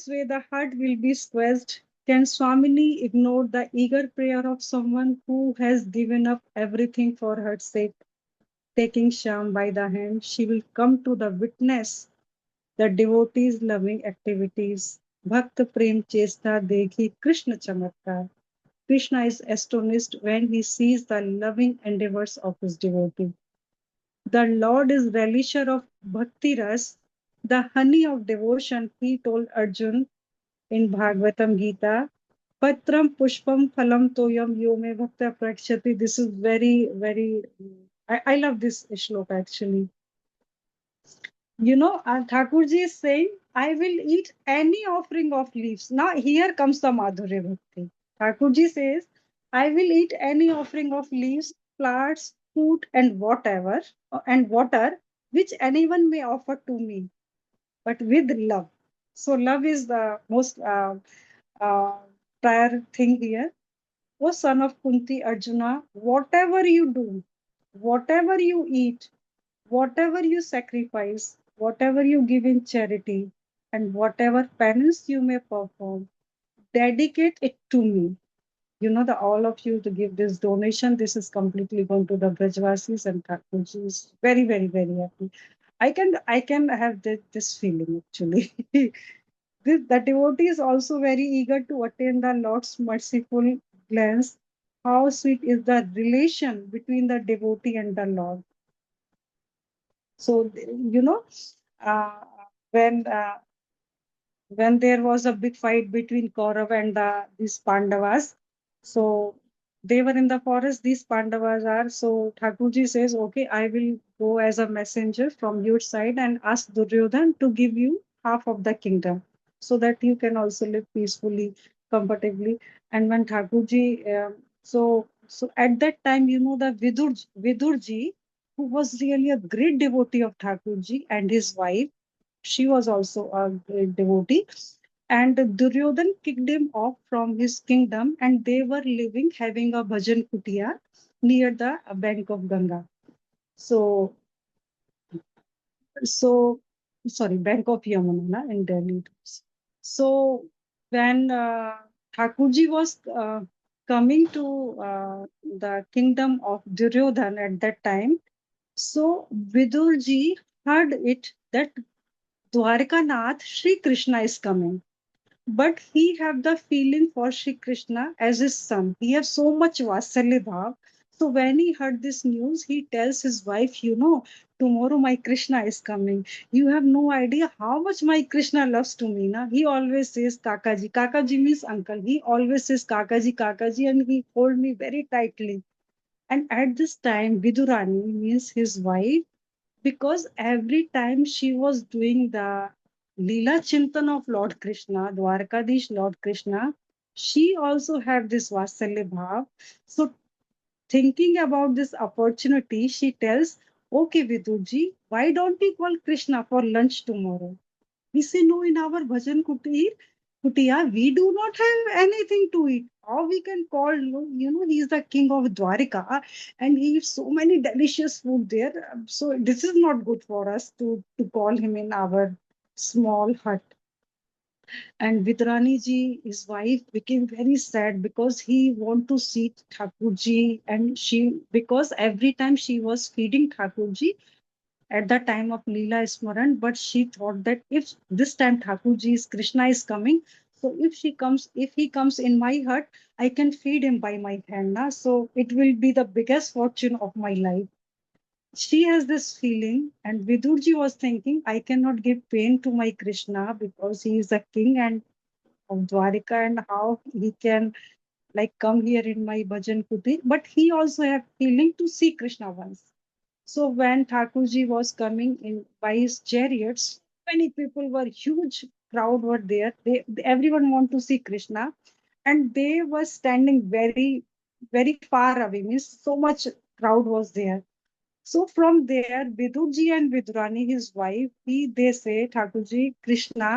way, the heart will be squeezed. Can Swamini ignore the eager prayer of someone who has given up everything for her sake? Taking Shyam by the hand, she will come to the witness the devotee's loving activities. Bhakta Prem Chesta Dekhi Krishna Chamatkar. Krishna is astonished when he sees the loving endeavors of his devotee. The Lord is relisher of Bhakti-rasa, the honey of devotion, he told Arjun in Bhagavatam-gītā. Patram pushpam phalam toyam yo me bhakta prakshati. This is very, I love this shloka actually. You know, Thakurji is saying, I will eat any offering of leaves. Now, here comes the Madhurya Bhakti. Thakurji says, I will eat any offering of leaves, flowers, food, and water, which anyone may offer to me, but with love. So, love is the most uh, prior thing here. O son of Kunti Arjuna, whatever you do, whatever you eat, whatever you sacrifice, whatever you give in charity, and whatever penance you may perform, dedicate it to me. all of you to give this donation. This is completely going to the Brajvasis, and Thakurji is very, very, very happy. I can have this feeling actually. The devotee is also very eager to attain the Lord's merciful glance. How sweet is the relation between the devotee and the Lord. So, uh, when there was a big fight between Kaurav and these Pandavas, so they were in the forest. These Pandavas are. So Thakurji says, "Okay, I will go as a messenger from your side and ask Duryodhan to give you half of the kingdom, so that you can also live peacefully, comfortably." And when Thakurji, so at that time, the Vidurji, who was really a great devotee of Thakurji, and his wife, she was also a great devotee. And Duryodhan kicked him off from his kingdom, and they were living, having a bhajan kutia near the bank of Ganga. So, so sorry, bank of Yamuna in Delhi. So when Thakurji was coming to the kingdom of Duryodhan at that time, so Vidurji heard it that Dwarkanath Sri Krishna is coming. But he have the feeling for Sri Krishna as his son. He has so much Vatsalya bhav. So when he heard this news, he tells his wife, tomorrow my Krishna is coming. You have no idea how much my Krishna loves to me. Na? He always says Kakaji. Kakaji means uncle. He always says Kakaji, Kakaji, and he hold me very tightly. And at this time, Vidurani means his wife, because every time she was doing the Leela Chintan of Lord Krishna, Dwarkadish Lord Krishna, she also had this Vatsalya Bhav. So thinking about this opportunity, she tells, "Okay, Vidurji, why don't we call Krishna for lunch tomorrow?" We say, "No, in our bhajan kutia, we do not have anything to eat. How we can call, he is the king of Dwarika, and he eats so many delicious food there. So this is not good for us to call him in our small hut." And Vidrani ji, his wife, became very sad because he want to see Thakurji, and because every time she was feeding Thakurji, at the time of Leela Smaran, but she thought that if this time Thakurji's Krishna is coming, so if he comes in my hut, I can feed him by my hand. Na? So it will be the biggest fortune of my life. She has this feeling, and Vidurji was thinking, I cannot give pain to my Krishna because he is a king and of Dwarika, and how he can like come here in my bhajan kuti. But he also have feeling to see Krishna once. So when Thakurji was coming in by his chariots, many people were huge crowd were there. Everyone want to see Krishna, and they were standing very, very far away. Means so much crowd was there. So from there, Vidurji and Vidurani, his wife, they say, "Thakurji, Krishna,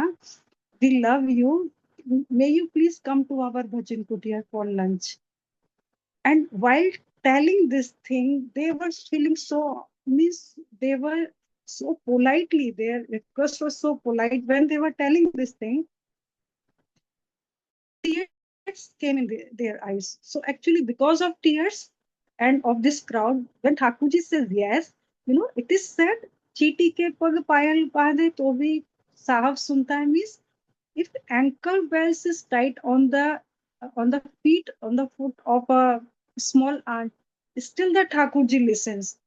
we love you. May you please come to our bhajan kutia for lunch." And while telling this thing, they were feeling so, means they were so politely, their request was so polite. When they were telling this thing, tears came in their eyes. So actually, because of tears and of this crowd, when Thakurji says yes, it is said, "Chiti ke pag payal baadhe to bhi sahab sunta hai," means if ankle bells is tight on the foot of a small ant, still the Thakurji listens.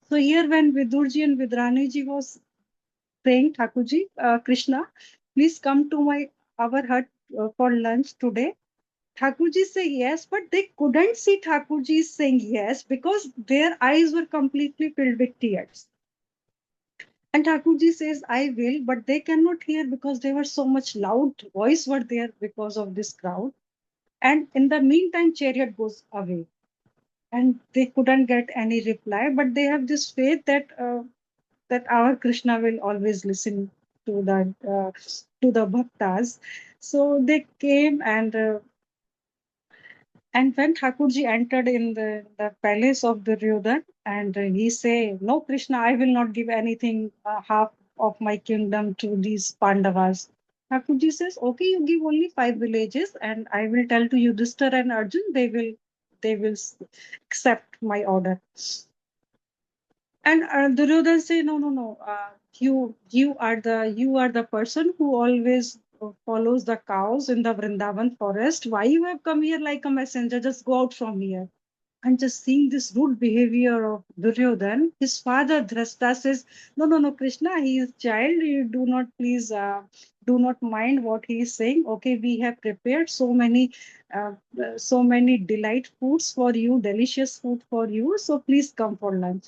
So here when Vidurji and Vidraniji was saying, "Thakurji, Krishna, please come to our hut for lunch today." Thakurji say yes, but they couldn't see Thakurji saying yes because their eyes were completely filled with tears. And Thakurji says, "I will," but they cannot hear because they were so much loud voice were there because of this crowd. And in the meantime, chariot goes away, and they couldn't get any reply. But they have this faith that our Krishna will always listen to the bhaktas. So they came, and when Thakurji entered in the palace of Duryodhan, and he say, "No, Krishna, I will not give anything, half of my kingdom to these Pandavas." Thakurji says, okay, you give only 5 villages and I will tell to Yudhishthira and Arjun, they will accept my order. And Duryodhana say, no, no, no. You are the person who always follows the cows in the Vrindavan forest. Why you have come here like a messenger? Just go out from here. And just seeing this rude behavior of Duryodhana, his father Dhrashta says, no, no, no, Krishna, he is child. You do not please, do not mind what he is saying. Okay, we have prepared uh, so many delight foods for you, delicious food for you. So please come for lunch.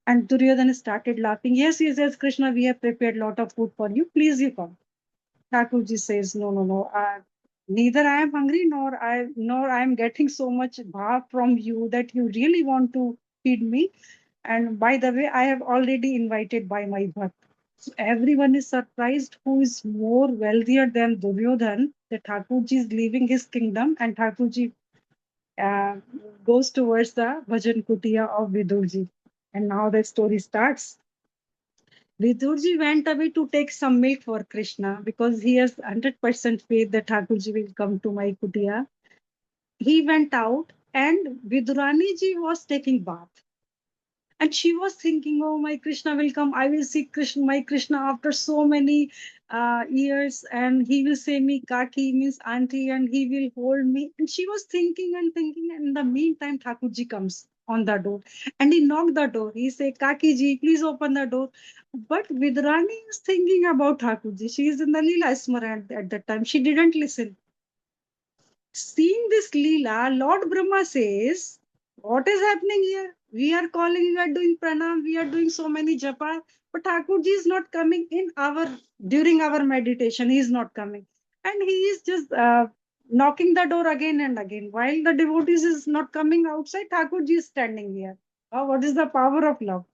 And Duryodhana started laughing. Yes, yes, yes, Krishna, we have prepared lot of food for you. Please, you come. Thakurji says, no, no, no. Neither I am hungry nor I am getting so much bhav from you that you really want to feed me. And by the way, I have already invited by my bhakt. So everyone is surprised who is more wealthier than Duryodhan, that Thakurji is leaving his kingdom and Thakurji uh, goes towards the Bhajan Kutia of Vidurji. And now the story starts. Vidurji went away to take some milk for Krishna because he has 100% faith that Thakurji will come to my kutia. He went out and Vidurani ji was taking bath. And she was thinking, oh, my Krishna will come. I will see Krishna, my Krishna after so many years. And he will say me, Kaki means auntie, and he will hold me. And she was thinking and thinking. And in the meantime, Thakurji comes on the door. And he knocked the door. He said, Kaki ji, please open the door. But Vidrani is thinking about Thakurji. She is in the Līlā Smaran at that time. She didn't listen. Seeing this Leela, Lord Brahma says, what is happening here? We are calling, we are doing pranam, we are doing so many japa, but Thakurji is not coming in during our meditation. He is not coming. And he is just knocking the door again and again. While the devotees is not coming outside, Thakurji is standing here. What is the power of love?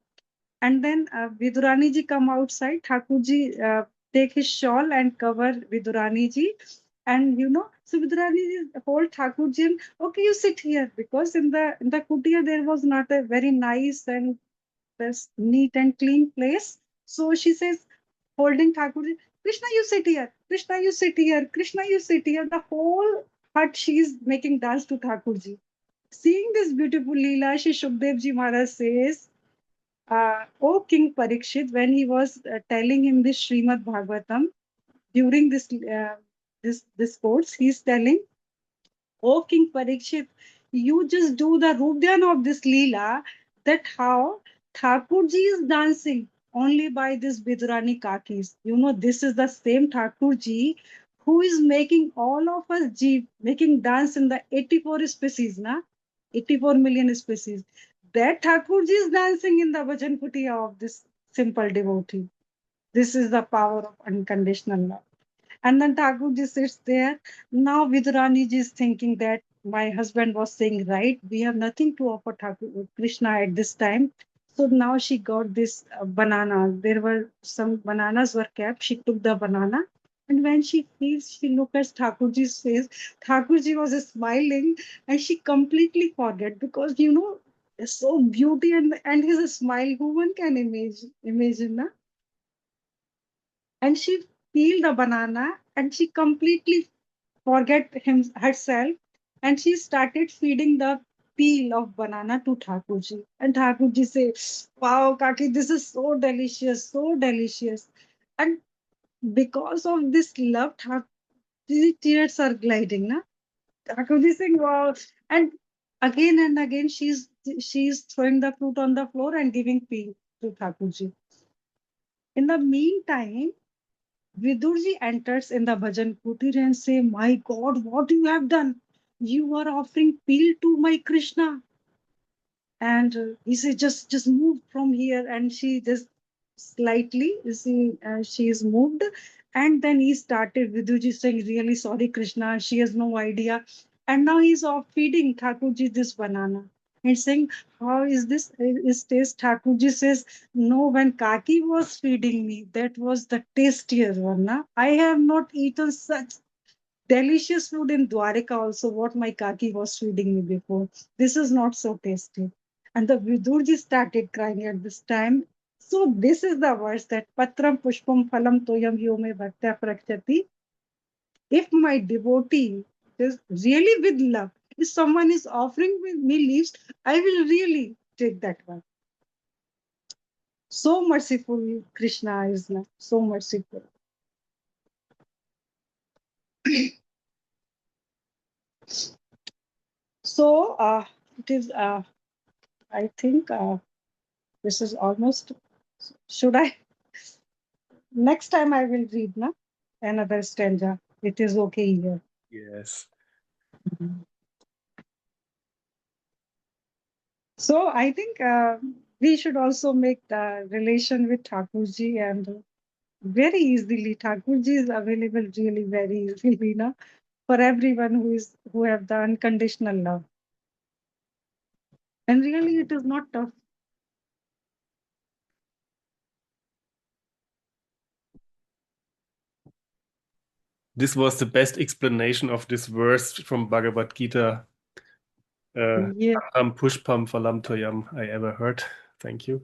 And then Vidurani ji come outside. Thakurji take his shawl and cover Vidurani ji. And so Vidurani ji hold Thakurji and okay, you sit here because in the kutia there was not a very nice and this neat and clean place. So she says, holding Thakurji, Krishna, you sit here. Krishna, you sit here. Krishna, you sit here. The whole hut she is making dance to Thakurji. Seeing this beautiful Leela, Shri Shukdev ji Maharaj says, O King Parikshit, when he was telling him this Srimad Bhagavatam during this discourse, he's telling, O King Parikshit, you just do the rūpa-dhyāna of this Leela, that how Thakurji is dancing only by this Bidurani kakis. This is the same Thakurji who is making all of us making dance in the 84 species, 84 million species. That Thakurji is dancing in the Bhajan Kutia of this simple devotee. This is the power of unconditional love. And then Thakurji sits there. Now Vidurani ji is thinking that my husband was saying, right, we have nothing to offer Krishna at this time. So now she got this banana. There were some bananas were kept. She took the banana. And when she feels, she looked at Thakurji's face. Thakurji was smiling and she completely forget because, so beauty and his smile, who one can imagine, na? And she peel the banana and she completely forget herself and she started feeding the peel of banana to Thakurji. And Thakurji say, wow, Kaki, this is so delicious, so delicious. And because of this love, Thakurji tears are gliding, na? Thakurji saying, wow. And again, she's throwing the fruit on the floor and giving peel to Thakurji. In the meantime, Vidurji enters in the bhajan kutir and say, my God, what you have done? You are offering peel to my Krishna. And he says, just move from here. And she just slightly, she is moved. And then he started, Vidurji saying, really sorry, Krishna. She has no idea. And now he's off feeding Thakurji this banana. And saying, how is this? Is taste? Thakurji says, no, when Kaki was feeding me, that was the tastier one. Na? I have not eaten such delicious food in Dwarika also, what my Kaki was feeding me before. This is not so tasty. And the Vidurji started crying at this time. So this is the verse that Patram Pushpam Phalam Toyam Yome Bhaktya Prakshati. If my devotee is really with love, if someone is offering me leaves, I will really take that one. So merciful Krishna is now, so merciful. So it is, I think this is almost, should I? Next time I will read another stanza. It is okay here. Yes. So I think we should also make the relation with Thakurji, and very easily. Thakurji is available really very easily, for everyone who have the unconditional love. And really it is not tough. This was the best explanation of this verse from Bhagavad-gītā. Yeah. Pushpam Phalam Toyam I ever heard. Thank you.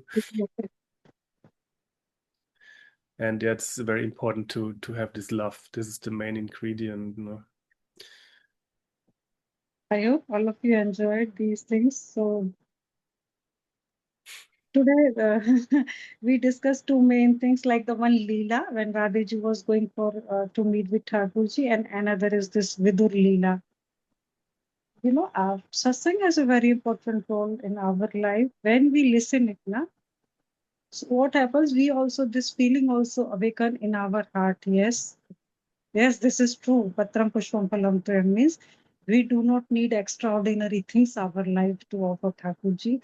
And yeah, it's very important to have this love. This is the main ingredient. I hope all of you enjoyed these things. So today we discussed two main things, like the one Leela, when Radhaji was going for to meet with Thakurji, and another is this Vidur Leela. Satsang has a very important role in our life. When we listen it, so what happens? This feeling also awaken in our heart. Yes, this is true. Patram Pushpam Phalam Toyam means we do not need extraordinary things our life to offer Thakurji.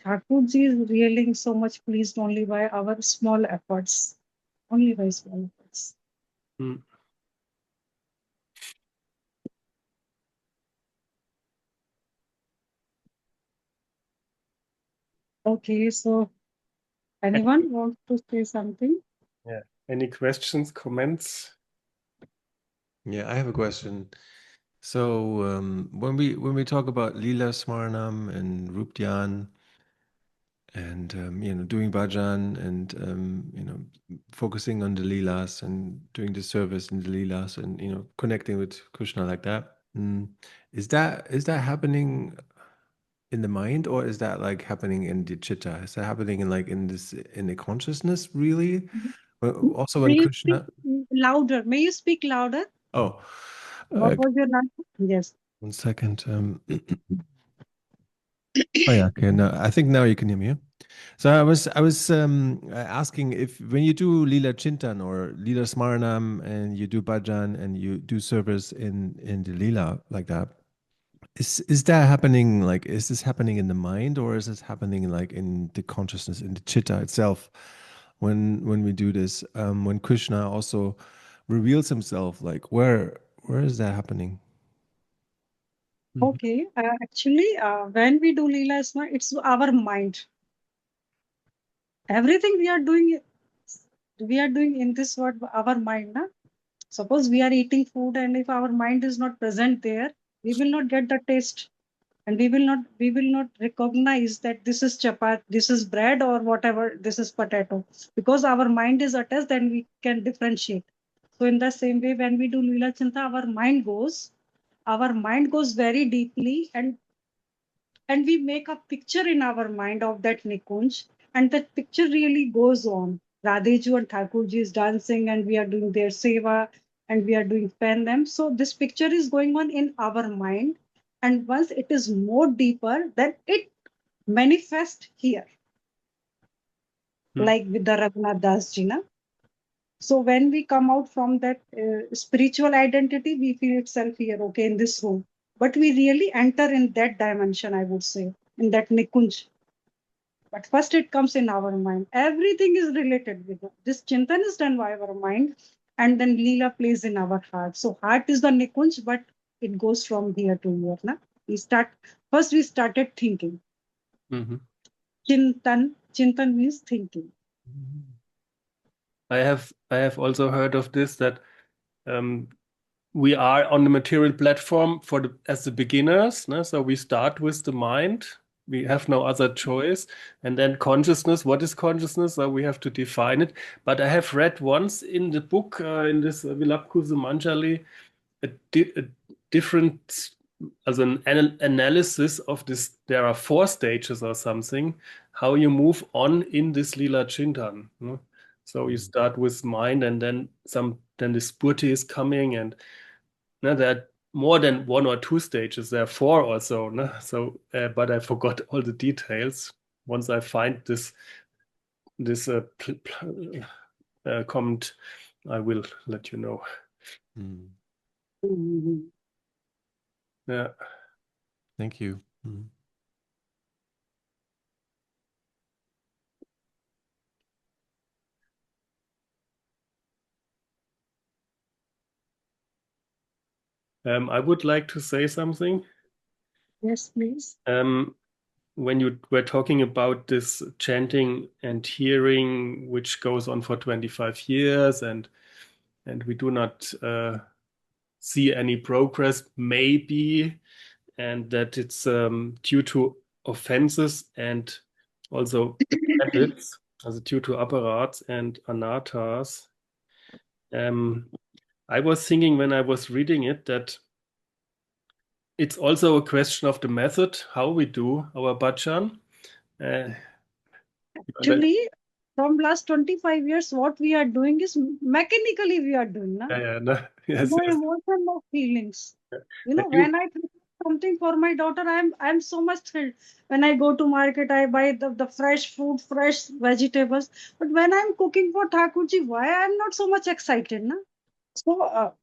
Thakurji is really so much pleased only by our small efforts. Only by small efforts. Okay, so anyone wants to say something? Yeah. Any questions, comments? Yeah, I have a question. So when we talk about Lila Smaranam and Rūpa-dhyāna and doing bhajan and focusing on the Leelas and doing the service in the Leelas and connecting with Kṛṣṇa like that, is that happening in the mind, or is that like happening in the chitta? Is that happening in the consciousness really? Also when May you Kṛṣṇa. speak louder? May you speak louder? Oh, What was your answer? Yes. 1 second. Oh yeah, okay. Now I think now you can hear me. Yeah? So I was asking if when you do Lila Chintan or Lila Smaranam and you do bhajan and you do service in the Lila like that, is that happening, like, is this happening in the mind, or is this happening like in the consciousness, in the chitta itself, when we do this, when Kṛṣṇa also reveals himself, like where is that happening? Okay. Actually, when we do Leela Isma, it's our mind. Everything we are doing in this world, our mind. Suppose we are eating food, and if our mind is not present there, we will not get the taste, and we will not recognize that this is chapat, this is bread, or whatever, this is potato, because our mind is attached. Then we can differentiate. So in the same way, when we do Leela Chinta, our mind goes very deeply, and we make a picture in our mind of that Nikunj, and that picture really goes on. Radheju and Thakurji is dancing, and we are doing their seva, and we are doing pen them. So this picture is going on in our mind, and once it is more deeper, then it manifests here, like with the Raghunath Das Ji. So when we come out from that spiritual identity, we feel itself here, okay, in this room. But we really enter in that dimension, I would say, in that Nikunj. But first it comes in our mind. Everything is related with it. This Chintan is done by our mind, and then Leela plays in our heart. So heart is the Nikunj, but it goes from here to here. We started thinking. Chintan means thinking. I have also heard of this, that we are on the material platform as the beginners. So we start with the mind, we have no other choice. And then consciousness, what is consciousness? So we have to define it. But I have read once in the book, in this Vilāpa-kusumāñjali, a different, as an analysis of this. There are 4 stages or something, how you move on in this Lila Chintan. So you start with mind, and then the spurti is coming, and there are more than 1 or 2 stages. There are 4 or so. So, but I forgot all the details. Once I find this comment, I will let you know. Yeah. Thank you. I would like to say something. Yes, please. When you were talking about this chanting and hearing, which goes on for 25 years, and we do not see any progress, maybe, and that it's due to offenses and also habits, also due to apparats and anarthas. I was thinking when I was reading it that it's also a question of the method, how we do our bhajan. Actually, from last 25 years, what we are doing is mechanically we are doing. Na? Yes, No yes. emotion, no feelings. You know, But you- when I prepare something for my daughter, I'm so much thrilled. When I go to market, I buy the fresh food, fresh vegetables. But when I'm cooking for Thakurji, why I'm not so much excited? Na? So,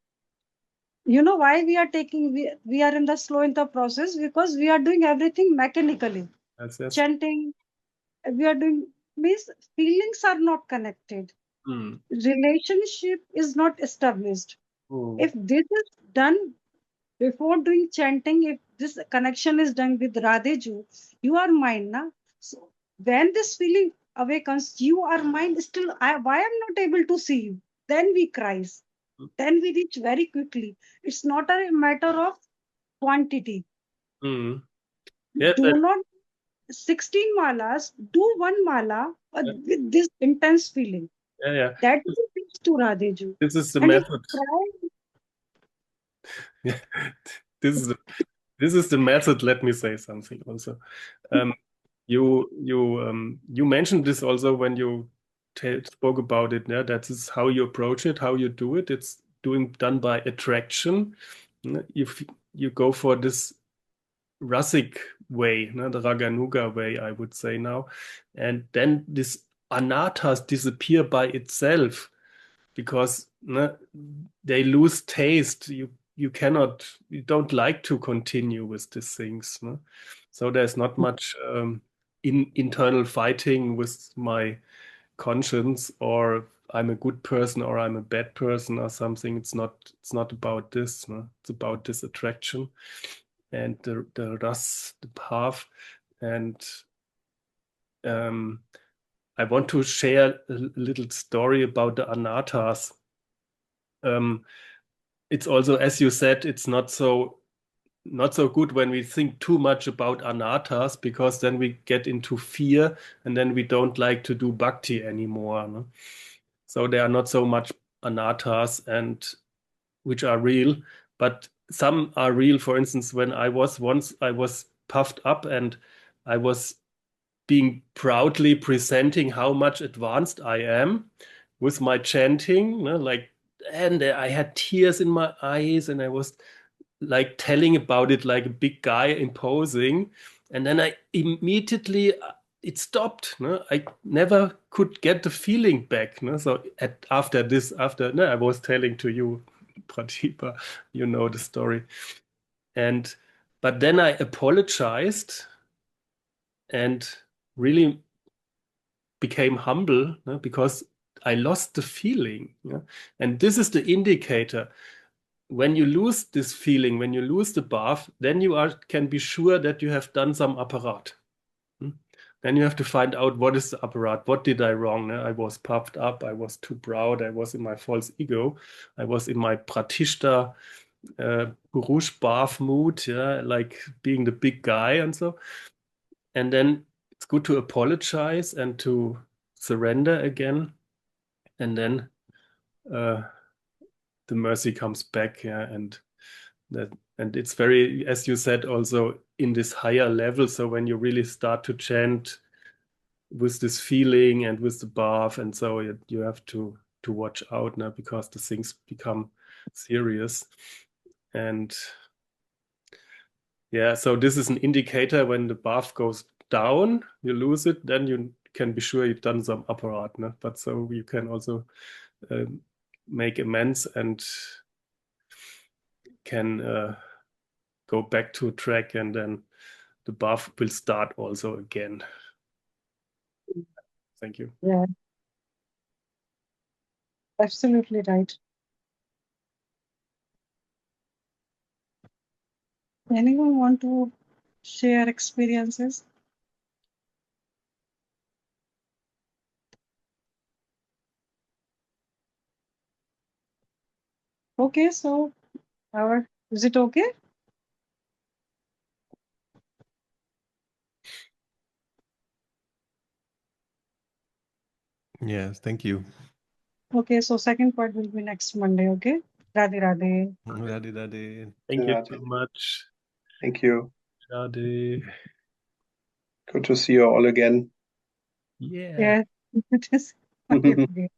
you know why we are taking, we are in the slow in the process, because we are doing everything mechanically. yes, yes. Chanting, we are doing, means feelings are not connected. Relationship is not established. If this is done before doing chanting, if this connection is done with Radheju, you are mine. Na? So when this feeling awakens, you are mine still. Why I'm not able to see you? Then we cries. Then we reach very quickly. It's not a matter of quantity. Yes, Do not 16 malas, do 1 mala with this intense feeling. yeah. That will reach to Radheju. This is the And if method. you This is the method. Let me say something also. You mentioned this also when you spoke about it. Yeah, that is how you approach it, how you do it. It's done by attraction. If you go for this rasic way, the Raganuga way, I would say now, and then this anathas disappear by itself because they lose taste. You don't like to continue with these things. So there's not much internal fighting with my conscience, or I'm a good person or I'm a bad person or something. It's not about this. It's about this attraction and the ras, the path. And I want to share a little story about the anathas. It's also, as you said, it's not so good when we think too much about anathas, because then we get into fear and then we don't like to do bhakti anymore. So there are not so much anathas and which are real, but some are real. For instance, when I was puffed up and I was being proudly presenting how much advanced I am with my chanting, and I had tears in my eyes and I was like telling about it like a big guy imposing, and then I immediately it stopped. I never could get the feeling back. So after I was telling to you, Pratibhā, you know the story, but then I apologized and really became humble, because I lost the feeling. And this is the indicator. When you lose this feeling, when you lose the bath, then you can be sure that you have done some apparat. Then you have to find out what is the apparat. What did I wrong? I was puffed up. I was too proud. I was in my false ego. I was in my pratishta Purush bath mood, like being the big guy and so. And then it's good to apologize and to surrender again. And then the mercy comes back, and it's very, as you said, also in this higher level. So when you really start to chant with this feeling and with the bath, and so you have to watch out now, because the things become serious. And so this is an indicator. When the bath goes down, you lose it, then you can be sure you've done some apparat, no? But so you can also make amends and can go back to track, and then the bath will start also again. Thank you. Yeah. Absolutely right. Anyone want to share experiences? Okay, so is it okay? Yes, thank you. Okay, so second part will be next Monday, okay? Radhe Radhe. Radhe Radhe. Thank you Radhe. so much. Thank you. Radhe. Good to see you all again. Yeah. It is okay.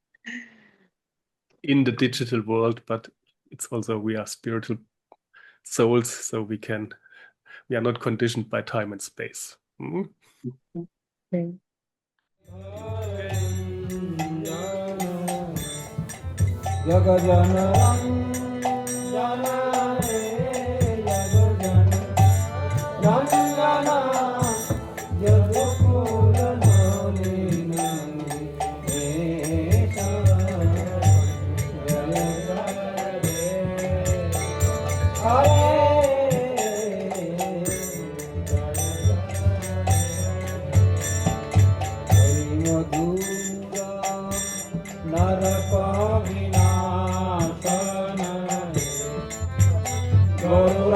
In the digital world, but it's also, we are spiritual souls, so we are not conditioned by time and space. Okay. Guru